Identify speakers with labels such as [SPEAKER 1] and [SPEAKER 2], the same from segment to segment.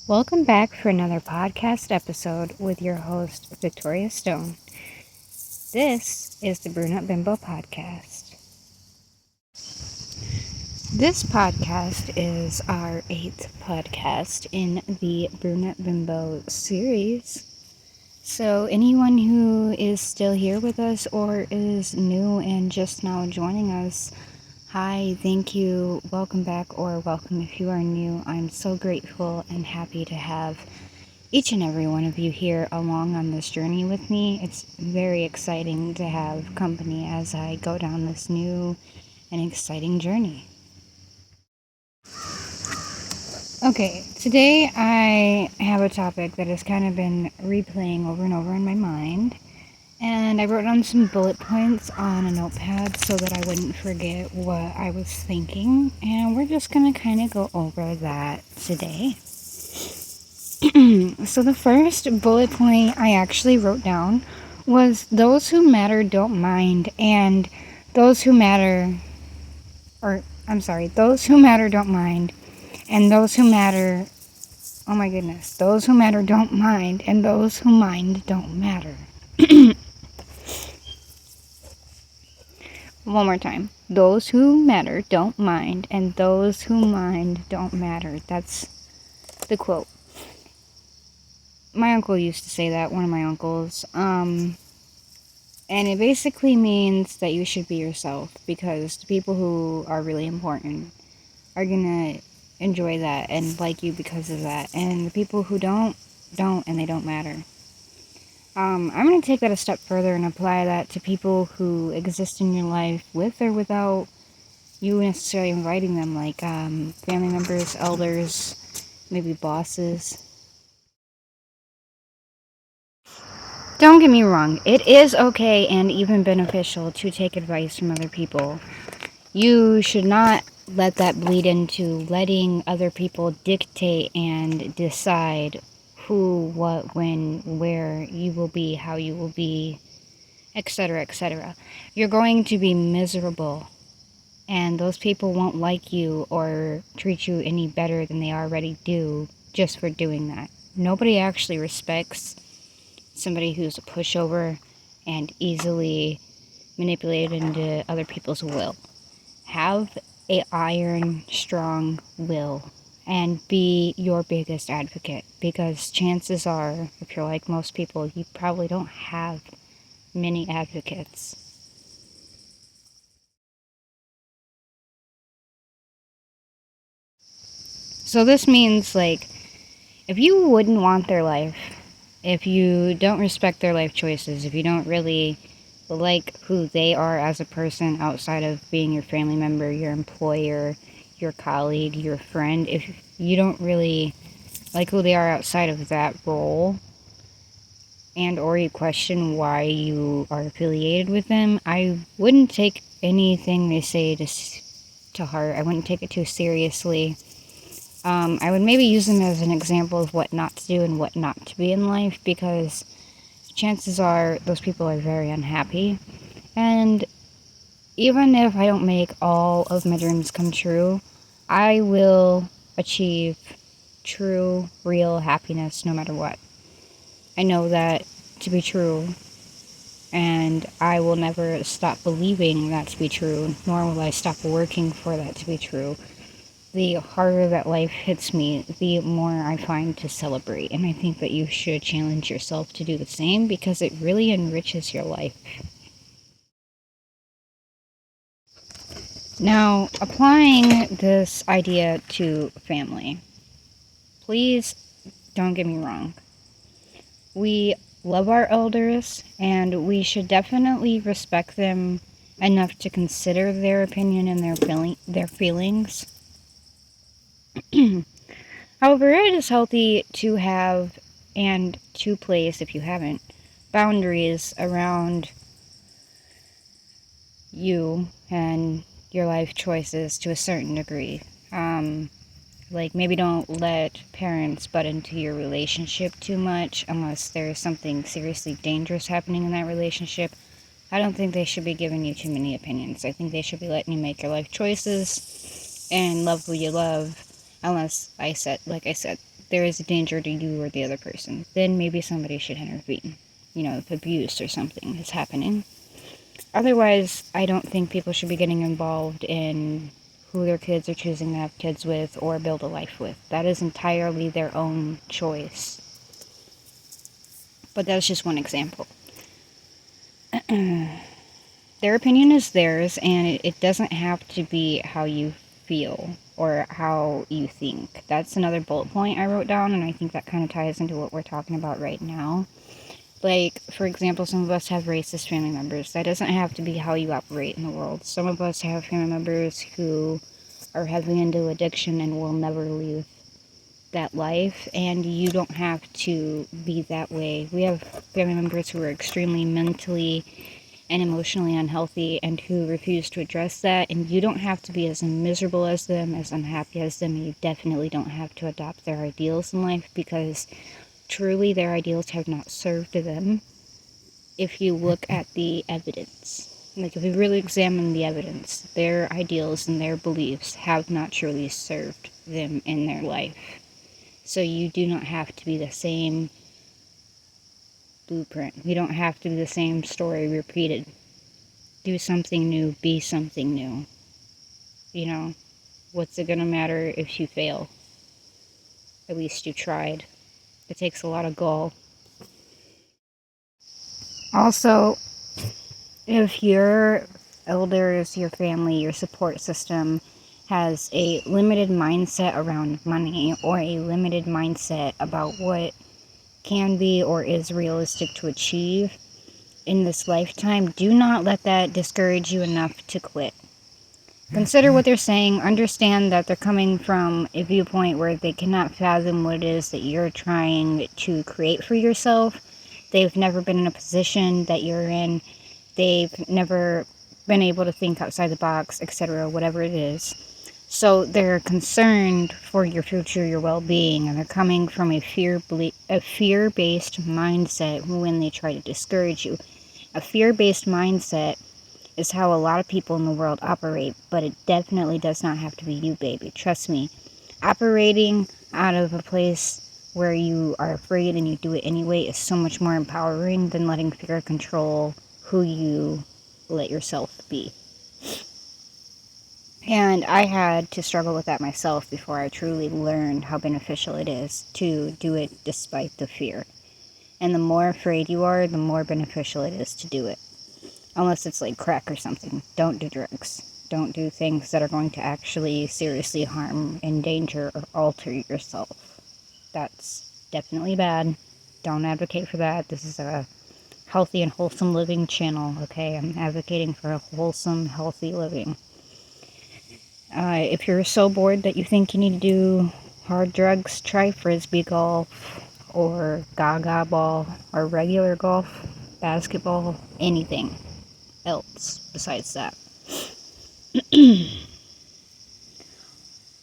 [SPEAKER 1] Welcome back for another podcast episode with your host, Victoria Stone. This is the Brunette Bimbo Podcast. This podcast is our 8th podcast in the Brunette Bimbo series. So, anyone who is still here with us or is new and just now joining us, hi, thank you, welcome back, or welcome if you are new. I'm so grateful and happy to have each and every one of you here along on this journey with me. It's very exciting to have company as I go down this new and exciting journey. Okay, today I have a topic that has kind of been replaying over and over in my mind. And I wrote down some bullet points on a notepad so that I wouldn't forget what I was thinking. And we're just going to kind of go over that today. So the first bullet point I actually wrote down was those who matter don't mind, and those who matter don't mind, and those who matter, oh my goodness, those who matter don't mind, and those who mind don't matter. One more time. Those who matter don't mind, and those who mind don't matter. That's the quote. My uncle used to say that, one of my uncles. And it basically means that you should be yourself, because the people who are really important are gonna enjoy that and like you because of that. And the people who don't, and they don't matter. I'm going to take that a step further and apply that to people who exist in your life with or without you necessarily inviting them, like family members, elders, maybe bosses. Don't get me wrong, it is okay and even beneficial to take advice from other people. You should not let that bleed into letting other people dictate and decide who, what, when, where you will be, how you will be, etc., etc. You're going to be miserable, and those people won't like you or treat you any better than they already do just for doing that. Nobody actually respects somebody who's a pushover and easily manipulated into other people's will. Have a iron strong will and be your biggest advocate, because chances are, if you're like most people, you probably don't have many advocates. So this means, like, if you wouldn't want their life, if you don't respect their life choices, if you don't really like who they are as a person outside of being your family member, your employer, your colleague, your friend, if you don't really like who they are outside of that role, and or you question why you are affiliated with them, I wouldn't take anything they say to heart. I wouldn't take it too seriously. I would maybe use them as an example of what not to do and what not to be in life, because chances are those people are very unhappy. And even if I don't make all of my dreams come true, I will achieve true, real happiness no matter what. I know that to be true, and I will never stop believing that to be true, nor will I stop working for that to be true. The harder that life hits me, the more I find to celebrate. And I think that you should challenge yourself to do the same, because it really enriches your life. Now, applying this idea to family, please don't get me wrong. We love our elders, and we should definitely respect them enough to consider their opinion and their feelings. However, it is healthy to have and to place, if you haven't, boundaries around you and your life choices to a certain degree. Like, maybe don't let parents butt into your relationship too much unless there's something seriously dangerous happening in that relationship. I don't think they should be giving you too many opinions. I think they should be letting you make your life choices and love who you love, unless, like I said, there is a danger to you or the other person, then maybe somebody should intervene. If abuse or something is happening. Otherwise, I don't think people should be getting involved in who their kids are choosing to have kids with or build a life with. That is entirely their own choice. But that's just one example. Their opinion is theirs, and it doesn't have to be how you feel or how you think. That's another bullet point I wrote down, and I think that kind of ties into what we're talking about right now. Like, for example, some of us have racist family members. That doesn't have to be how you operate in the world. Some of us have family members who are heavily into addiction and will never leave that life, and you don't have to be that way. We have family members who are extremely mentally and emotionally unhealthy and who refuse to address that, and you don't have to be as miserable as them, as unhappy as them, and you definitely don't have to adopt their ideals in life, because truly their ideals have not served them if you look at the evidence. Like, if you really examine the evidence, their ideals and their beliefs have not truly served them in their life. So you do not have to be the same blueprint. You don't have to be the same story repeated. Do something new, be something new. What's it gonna matter if you fail? At least you tried. It takes a lot of gall. Also, if your elders, your family, your support system has a limited mindset around money or a limited mindset about what can be or is realistic to achieve in this lifetime, do not let that discourage you enough to quit. Consider what they're saying. Understand that they're coming from a viewpoint where they cannot fathom what it is that you're trying to create for yourself. They've never been in a position that you're in. They've never been able to think outside the box, etc., whatever it is. So they're concerned for your future, your well-being, and they're coming from a fear-based mindset when they try to discourage you. A fear-based mindset is how a lot of people in the world operate, but it definitely does not have to be you, baby. Trust me. Operating out of a place where you are afraid and you do it anyway is so much more empowering than letting fear control who you let yourself be. And I had to struggle with that myself before I truly learned how beneficial it is to do it despite the fear. And the more afraid you are, the more beneficial it is to do it. Unless it's like crack or something. Don't do drugs. Don't do things that are going to actually seriously harm, endanger, or alter yourself. That's definitely bad. Don't advocate for that. This is a healthy and wholesome living channel, okay? I'm advocating for a wholesome, healthy living. If you're so bored that you think you need to do hard drugs, try frisbee golf, or gaga ball, or regular golf, basketball, anything else besides that.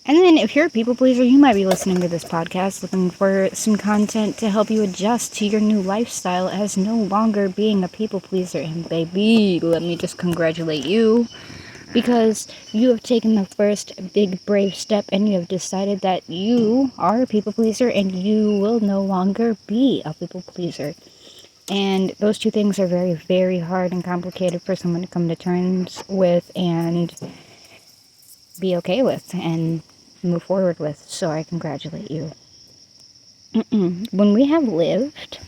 [SPEAKER 1] And then if you're a people pleaser, you might be listening to this podcast looking for some content to help you adjust to your new lifestyle as no longer being a people pleaser. And baby, let me just congratulate you, because you have taken the first big brave step and you have decided that you are a people pleaser and you will no longer be a people pleaser. And those two things are very, very hard and complicated for someone to come to terms with and be okay with and move forward with. So I congratulate you. When we have lived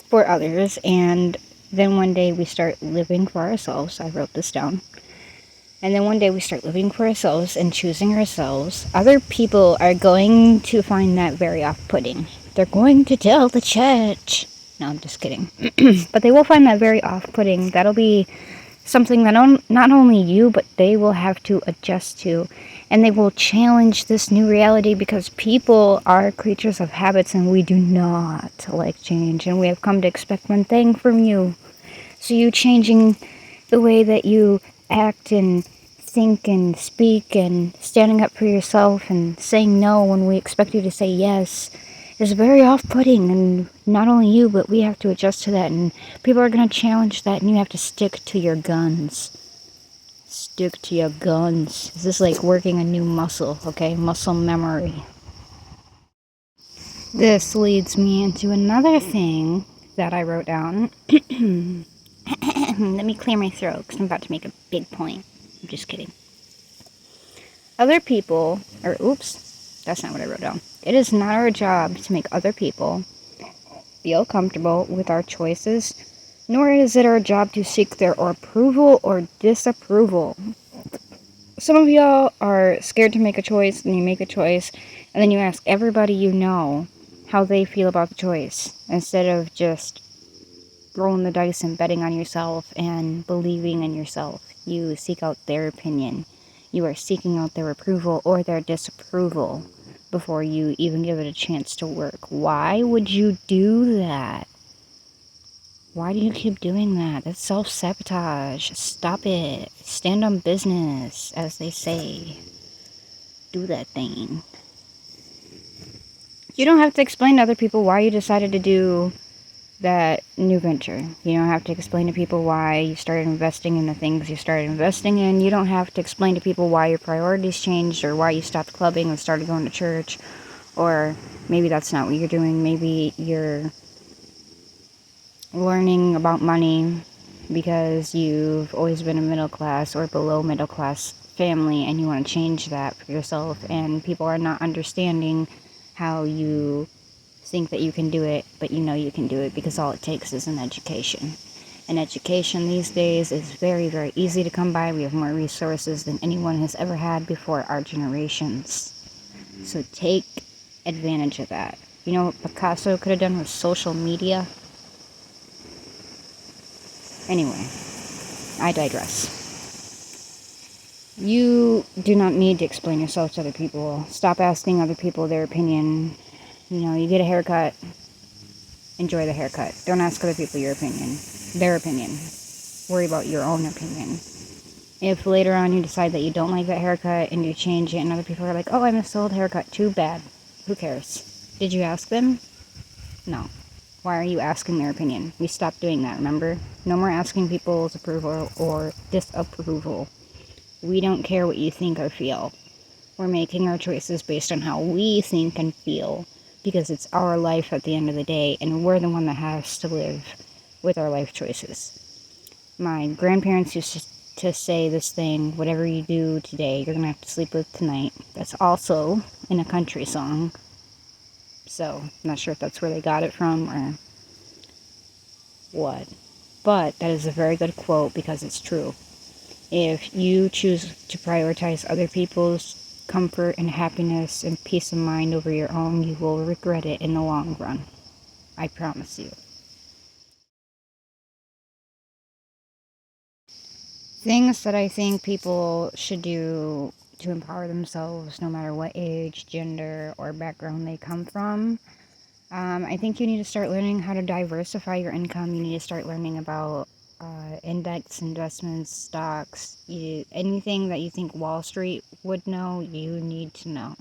[SPEAKER 1] for others and then one day we start living for ourselves, I wrote this down, and then one day we start living for ourselves and choosing ourselves, other people are going to find that very off-putting. They're going to tell the church. No, I'm just kidding. But they will find that very off-putting. That'll be something that not only you, but they will have to adjust to. And they will challenge this new reality, because people are creatures of habits and we do not like change. And we have come to expect one thing from you. So you changing the way that you act and think and speak and standing up for yourself and saying no when we expect you to say yes is very off-putting, and not only you, but we have to adjust to that, and people are going to challenge that, and you have to stick to your guns. Stick to your guns. This is like working a new muscle, okay? Muscle memory. This leads me into another thing that I wrote down. Let me clear my throat because I'm about to make a big point. I'm just kidding. Other people, oops, that's not what I wrote down. It is not our job to make other people feel comfortable with our choices, nor is it our job to seek their approval or disapproval. Some of y'all are scared to make a choice, and you make a choice, and then you ask everybody you know how they feel about the choice, instead of just rolling the dice and betting on yourself and believing in yourself. You seek out their opinion. You are seeking out their approval or their disapproval before you even give it a chance to work. Why would you do that? Why do you keep doing that? That's self-sabotage. Stop it. Stand on business, as they say. Do that thing. You don't have to explain to other people why you decided to do that new venture. You don't have to explain to people why you started investing in the things you started investing in. You don't have to explain to people why your priorities changed or why you stopped clubbing and started going to church. Or maybe that's not what you're doing. Maybe you're learning about money because you've always been a middle class or below middle class family and you want to change that for yourself, and people are not understanding how you think that you can do it, but you know you can do it because all it takes is an education. And education these days is very, very easy to come by. We have more resources than anyone has ever had before our generations. So take advantage of that. You know what Picasso could have done with social media? Anyway, I digress. You do not need to explain yourself to other people. Stop asking other people their opinion. You know, you get a haircut, enjoy the haircut. Don't ask other people their opinion. Worry about your own opinion. If later on you decide that you don't like that haircut and you change it and other people are like, oh, I miss the old haircut, too bad. Who cares? Did you ask them? No. Why are you asking their opinion? We stopped doing that, remember? No more asking people's approval or disapproval. We don't care what you think or feel. We're making our choices based on how we think and feel, because it's our life at the end of the day, and we're the one that has to live with our life choices. My grandparents used to say this thing, whatever you do today, you're going to have to sleep with tonight. That's also in a country song. So, I'm not sure if that's where they got it from or what. But that is a very good quote because it's true. If you choose to prioritize other people's comfort and happiness and peace of mind over your own, you will regret it in the long run. I promise you. Things that I think people should do to empower themselves, no matter what age, gender, or background they come from. I think you need to start learning how to diversify your income. You need to start learning about index investments, stocks, anything that you think Wall Street would know, you need to know.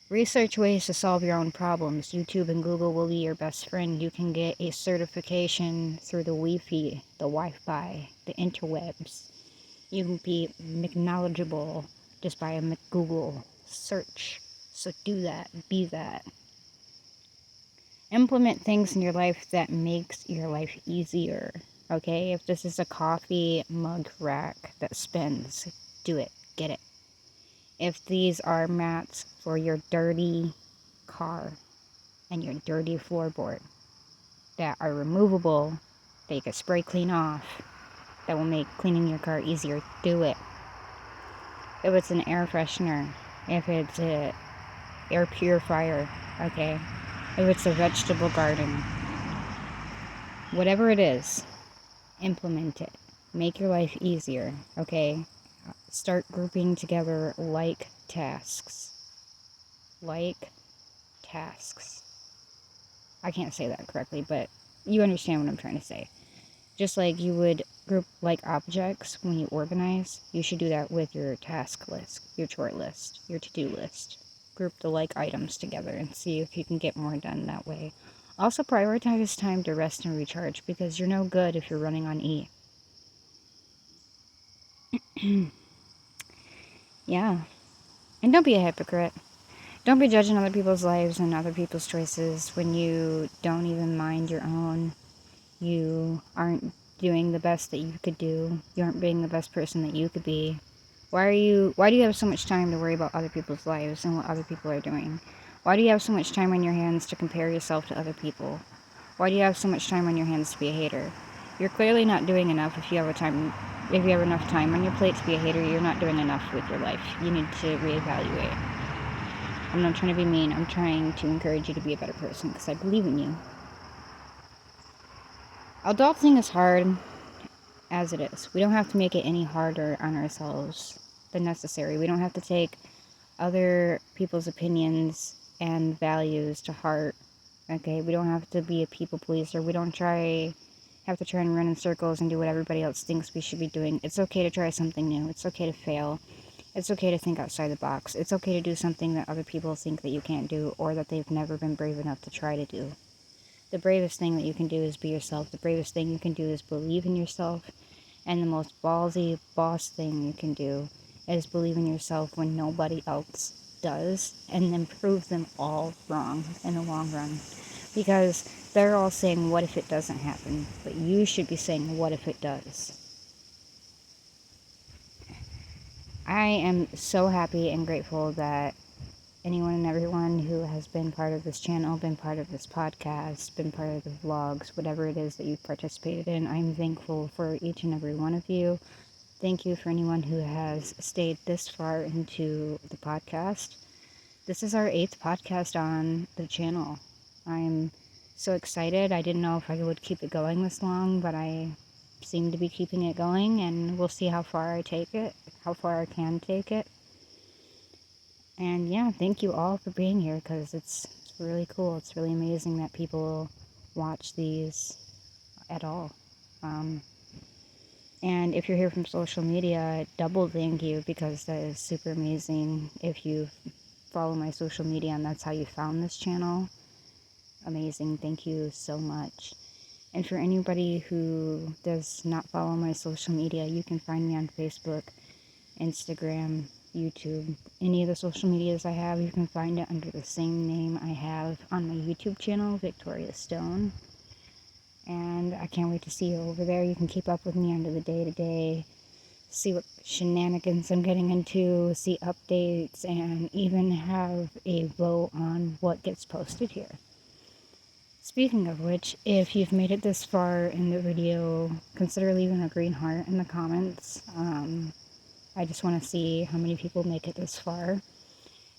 [SPEAKER 1] Research ways to solve your own problems. YouTube and Google will be your best friend. You can get a certification through the Wi-Fi, the interwebs. You can be knowledgeable just by a Google search. So do that. Be that. Implement things in your life that makes your life easier. Okay? If this is a coffee mug rack that spins, do it. Get it. If these are mats for your dirty car and your dirty floorboard that are removable, that you can spray clean off, that will make cleaning your car easier, do it. If it's an air freshener, if it's a air purifier, okay, if it's a vegetable garden, whatever it is, implement it. Make your life easier, okay? Start grouping together like tasks. Like tasks. I can't say that correctly, but you understand what I'm trying to say. Just like you would group like objects when you organize, you should do that with your task list, your chore list, your to-do list. Group the like items together and see if you can get more done that way. Also prioritize time to rest and recharge because you're no good if you're running on E. Yeah. And don't be a hypocrite. Don't be judging other people's lives and other people's choices when you don't even mind your own. You aren't doing the best that you could do. You aren't being the best person that you could be. Why do you have so much time to worry about other people's lives and what other people are doing? Why do you have so much time on your hands to compare yourself to other people? Why do you have so much time on your hands to be a hater? You're clearly not doing enough if you have enough time on your plate to be a hater. You're not doing enough with your life. You need to reevaluate. I'm not trying to be mean. I'm trying to encourage you to be a better person because I believe in you. Adulting is hard as it is. We don't have to make it any harder on ourselves than necessary. We don't have to take other people's opinions and values to heart. Okay, we don't have to be a people pleaser. We don't have to try and run in circles and do what everybody else thinks we should be doing. It's okay to try something new. It's okay to fail. It's okay to think outside the box. It's okay to do something that other people think that you can't do or that they've never been brave enough to try to do. The bravest thing that you can do is be yourself. The bravest thing you can do is believe in yourself. And the most ballsy boss thing you can do is believe in yourself when nobody else does, and then prove them all wrong in the long run. Because they're all saying, what if it doesn't happen? But you should be saying, what if it does? I am so happy and grateful that anyone and everyone who has been part of this channel, been part of this podcast, been part of the vlogs, whatever it is that you've participated in, I'm thankful for each and every one of you. Thank you for anyone who has stayed this far into the podcast. This is our 8th podcast on the channel. I'm so excited. I didn't know if I would keep it going this long, but I seem to be keeping it going, and we'll see how far I can take it. And yeah, thank you all for being here, because it's really cool. It's really amazing that people watch these at all. And if you're here from social media, double thank you, because that is super amazing. If you follow my social media and that's how you found this channel, amazing. Thank you so much. And for anybody who does not follow my social media, you can find me on Facebook, Instagram, YouTube, any of the social medias I have. You can find it under the same name I have on my YouTube channel, Victoria Stone. And I can't wait to see you over there. You can keep up with me under the day-to-day, see what shenanigans I'm getting into, see updates, and even have a vote on what gets posted here. Speaking of which, if you've made it this far in the video, consider leaving a green heart in the comments. I just want to see how many people make it this far.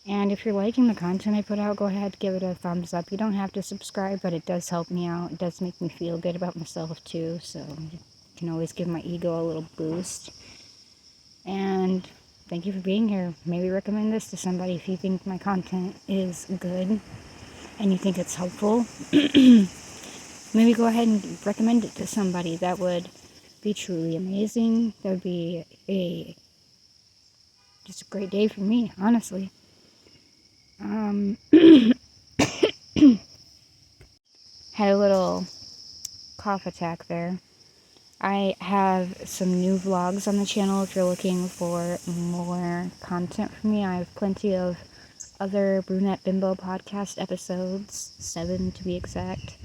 [SPEAKER 1] And if you're liking the content I put out, go ahead, give it a thumbs up. You don't have to subscribe, but it does help me out. It does make me feel good about myself too, so you can always give my ego a little boost. And thank you for being here. Maybe recommend this to somebody if you think my content is good and you think it's helpful. Maybe go ahead and recommend it to somebody. That would be truly amazing. That would be just a great day for me, honestly. Had a little cough attack there. I have some new vlogs on the channel if you're looking for more content from me. I have plenty of other Brunette Bimbo Podcast episodes, 7 to be exact.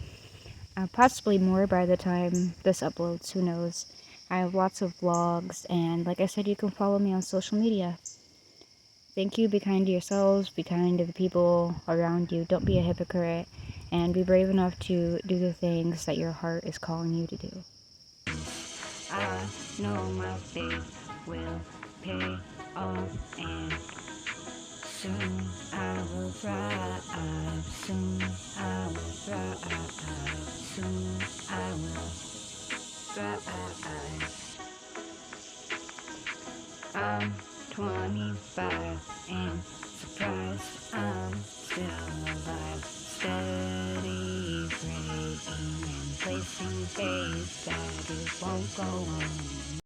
[SPEAKER 1] Possibly more by the time this uploads, who knows. I have lots of vlogs, and like I said, you can follow me on social media. Thank you. Be kind to yourselves. Be kind to the people around you. Don't be a hypocrite. And be brave enough to do the things that your heart is calling you to do. I know my faith will pay off, and soon I will thrive. Soon I will thrive. Soon I will thrive. I'm 25 and surprised I'm still alive. Steady breaking and placing faith that it won't go on.